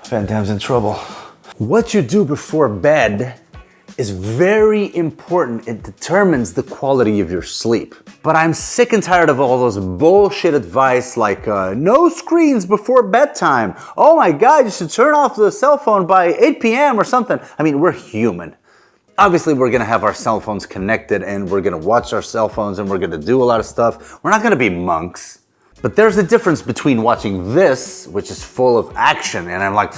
Van Damme's in trouble. What you do before bed is very important. It determines the quality of your sleep. But I'm sick and tired of all those bullshit advice like no screens before bedtime. Oh my God, you should turn off the cell phone by 8 p.m. or something. I mean, we're human. Obviously, we're gonna have our cell phones connected and we're gonna watch our cell phones and we're gonna do a lot of stuff. We're not gonna be monks. But there's a difference between watching this, which is full of action, and I'm like,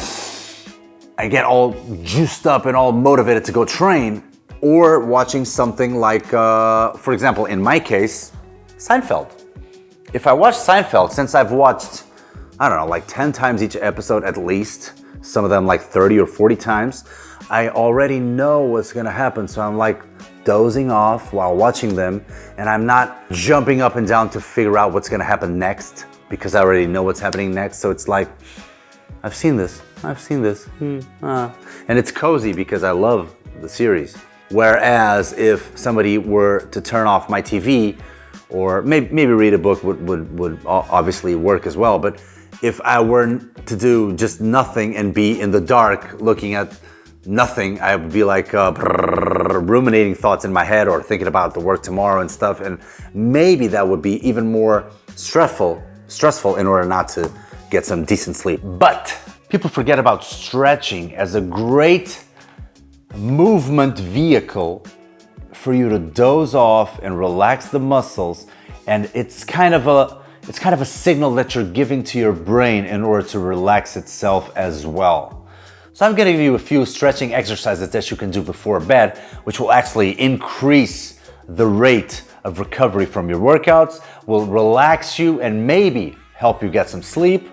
I get all juiced up and all motivated to go train, or watching something like, for example, in my case, Seinfeld. If I watch Seinfeld, since I've watched, I don't know, like 10 times each episode at least, some of them like 30 or 40 times, I already know what's gonna happen. So I'm like dozing off while watching them, and I'm not jumping up and down to figure out what's gonna happen next because I already know what's happening next. So it's like, I've seen this. And it's cozy because I love the series. Whereas if somebody were to turn off my TV, or maybe read a book would obviously work as well. But if I were to do just nothing and be in the dark looking at nothing, I would be like ruminating thoughts in my head or thinking about the work tomorrow and stuff. And maybe that would be even more stressful in order not to get some decent sleep. But people forget about stretching as a great movement vehicle for you to doze off and relax the muscles. And it's kind of a signal that you're giving to your brain in order to relax itself as well. So I'm gonna give you a few stretching exercises that you can do before bed, which will actually increase the rate of recovery from your workouts, will relax you and maybe help you get some sleep,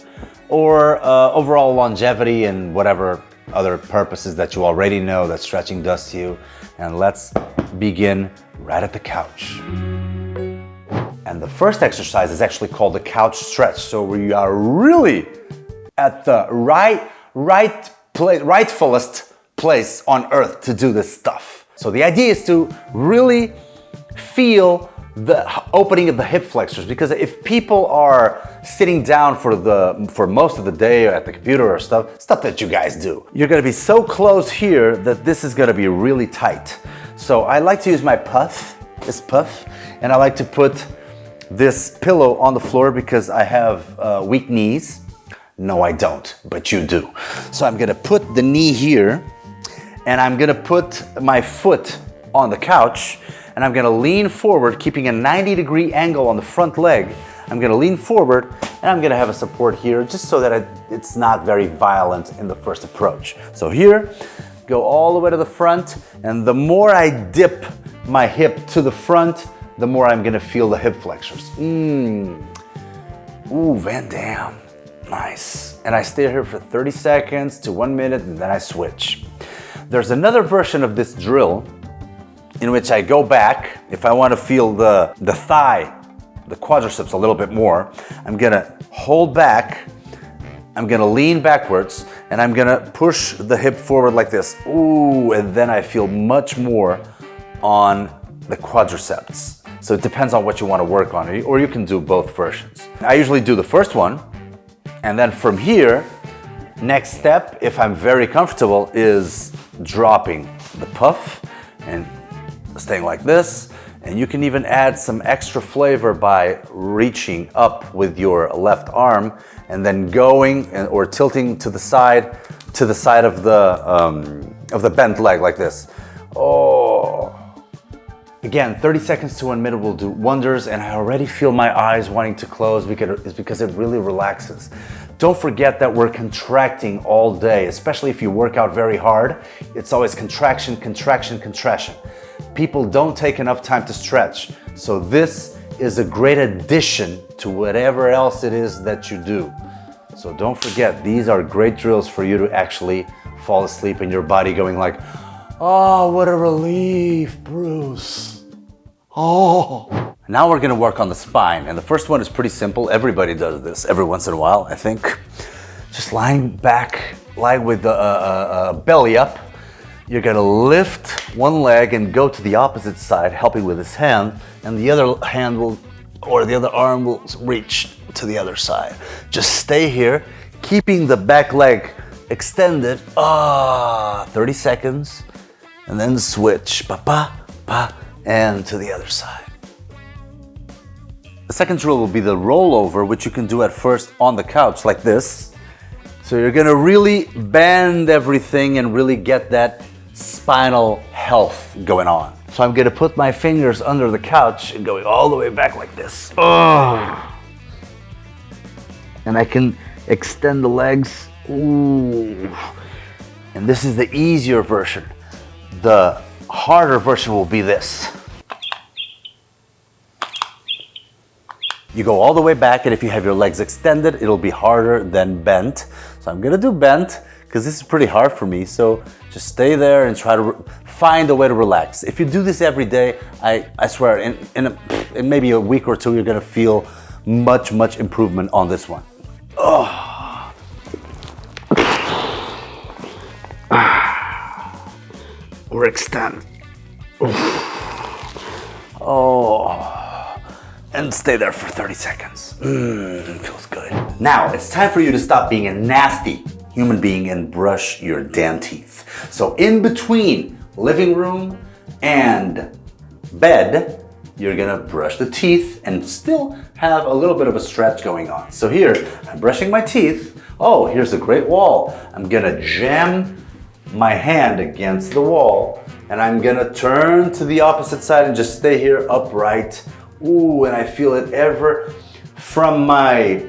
or overall longevity and whatever other purposes that you already know that stretching does to you. And let's begin right at the couch. And the first exercise is actually called the couch stretch. So we are really at the rightfulest place on earth to do this stuff. So the idea is to really feel the opening of the hip flexors, because if people are sitting down for most of the day at the computer or stuff that you guys do, you're gonna be so close here that this is gonna be really tight. So I like to use my this puff, and I like to put this pillow on the floor because I have weak knees. No, I don't, but you do. So I'm gonna put the knee here, and I'm gonna put my foot on the couch, and I'm gonna lean forward, keeping a 90-degree angle on the front leg. I'm gonna lean forward, and I'm gonna have a support here, just so that it's not very violent in the first approach. So here, go all the way to the front, and the more I dip my hip to the front, the more I'm gonna feel the hip flexors. Ooh, Van Damme, nice. And I stay here for 30 seconds to 1 minute, and then I switch. There's another version of this drill in which I go back. If I want to feel the thigh, the quadriceps a little bit more, I'm gonna hold back, I'm gonna lean backwards, and I'm gonna push the hip forward like this. Ooh, and then I feel much more on the quadriceps. So it depends on what you want to work on, or you can do both versions. I usually do the first one, and then from here, next step, if I'm very comfortable, is dropping the puff and staying like this. And you can even add some extra flavor by reaching up with your left arm and then going or tilting to the side of the bent leg like this. Oh. Again, 30 seconds to 1 minute will do wonders, and I already feel my eyes wanting to close because it really relaxes. Don't forget that we're contracting all day, especially if you work out very hard. It's always contraction, contraction, contraction. People don't take enough time to stretch. So this is a great addition to whatever else it is that you do. So don't forget, these are great drills for you to actually fall asleep and your body going like, oh, what a relief, Bruce. Oh. Now we're gonna work on the spine. And the first one is pretty simple. Everybody does this every once in a while, I think. Just lying back, lie with the belly up. You're gonna lift one leg and go to the opposite side, helping with his hand, and the other hand the other arm will reach to the other side. Just stay here, keeping the back leg extend it, 30 seconds, and then switch, pa, and to the other side. The second drill will be the rollover, which you can do at first on the couch like this. So you're gonna really bend everything and really get that spinal health going on. So I'm gonna put my fingers under the couch and going all the way back like this. And I can extend the legs. Ooh. And this is the easier version. The harder version will be this. You go all the way back, and if you have your legs extended, it'll be harder than bent. So I'm gonna do bent, because this is pretty hard for me. So just stay there and try to find a way to relax. If you do this every day, I swear, in maybe a week or two, you're gonna feel much improvement on this one. Or extend. And stay there for 30 seconds. Feels good. Now, it's time for you to stop being a nasty human being and brush your damn teeth. So in between living room and bed, you're gonna brush the teeth and still have a little bit of a stretch going on. So here, I'm brushing my teeth. Oh, here's a great wall. I'm gonna jam my hand against the wall, and I'm gonna turn to the opposite side and just stay here upright. Ooh, and I feel it ever from my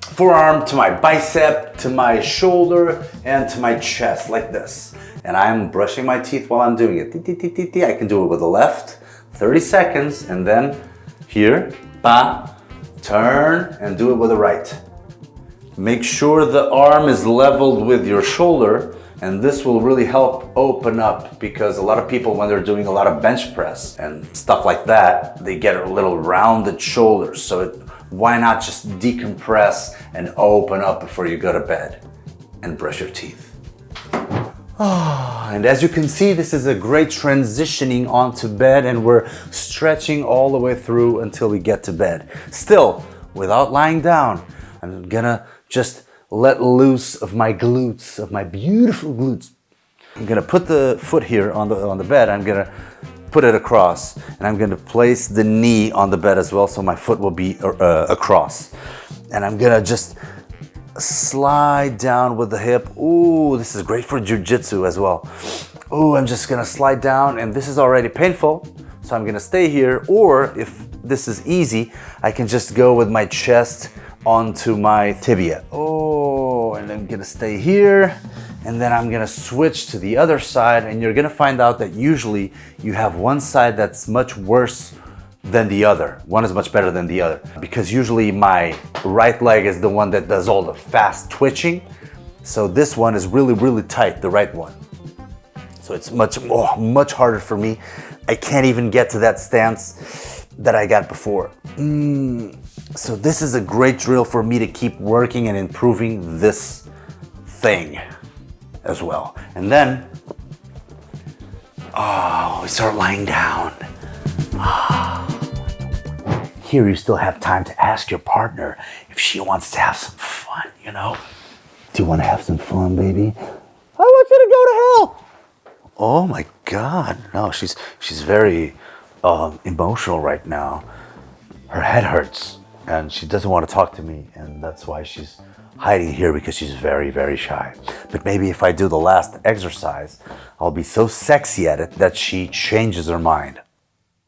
forearm to my bicep to my shoulder and to my chest like this. And I'm brushing my teeth while I'm doing it. I can do it with the left, 30 seconds, and then here, turn and do it with the right. Make sure the arm is leveled with your shoulder, and this will really help open up, because a lot of people, when they're doing a lot of bench press and stuff like that, they get a little rounded shoulders. So why not just decompress and open up before you go to bed and brush your teeth? And as you can see, this is a great transitioning onto bed, and we're stretching all the way through until we get to bed. Still, without lying down, I'm gonna just let loose of my glutes, of my beautiful glutes. I'm gonna put the foot here on the bed. I'm gonna put it across, and I'm gonna place the knee on the bed as well, so my foot will be across. And I'm gonna just slide down with the hip. Ooh, this is great for jiu-jitsu as well. Ooh, I'm just gonna slide down, and this is already painful, so I'm gonna stay here. Or if this is easy, I can just go with my chest onto my tibia. Oh, and I'm gonna stay here, and then I'm gonna switch to the other side, and you're gonna find out that usually you have one side that's much worse than the other. One is much better than the other, because usually my right leg is the one that does all the fast twitching. So this one is really tight, the right one. So it's much harder for me. I can't even get to that stance that I got before. So this is a great drill for me to keep working and improving this thing as well. And then, we start lying down. Here you still have time to ask your partner if she wants to have some fun, you know? Do you want to have some fun, baby? I want you to go to hell. Oh my God, no, she's very emotional right now. Her head hurts, and she doesn't want to talk to me, and that's why she's hiding here, because she's very shy. But maybe if I do the last exercise, I'll be so sexy at it that she changes her mind.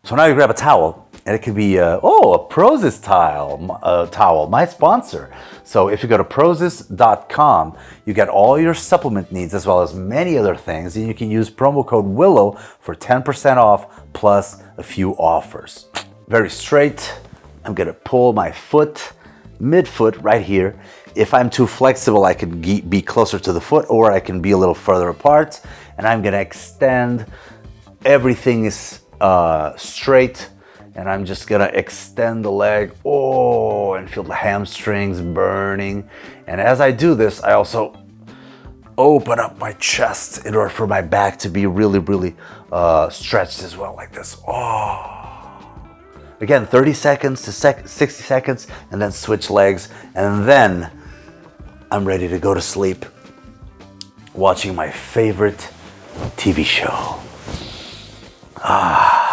So now you grab a towel, and it could be a Prozis towel, my sponsor. So if you go to prozis.com, you get all your supplement needs as well as many other things, and you can use promo code Willow for 10% off plus a few offers. Very straight. I'm gonna pull my foot, mid-foot right here. If I'm too flexible, I can be closer to the foot, or I can be a little further apart. And I'm gonna extend. Everything is straight, and I'm just gonna extend the leg, and feel the hamstrings burning. And as I do this, I also open up my chest in order for my back to be really stretched as well, like this. Again, 30 seconds to 60 seconds, and then switch legs, and then I'm ready to go to sleep. watching my favorite TV show. Ah.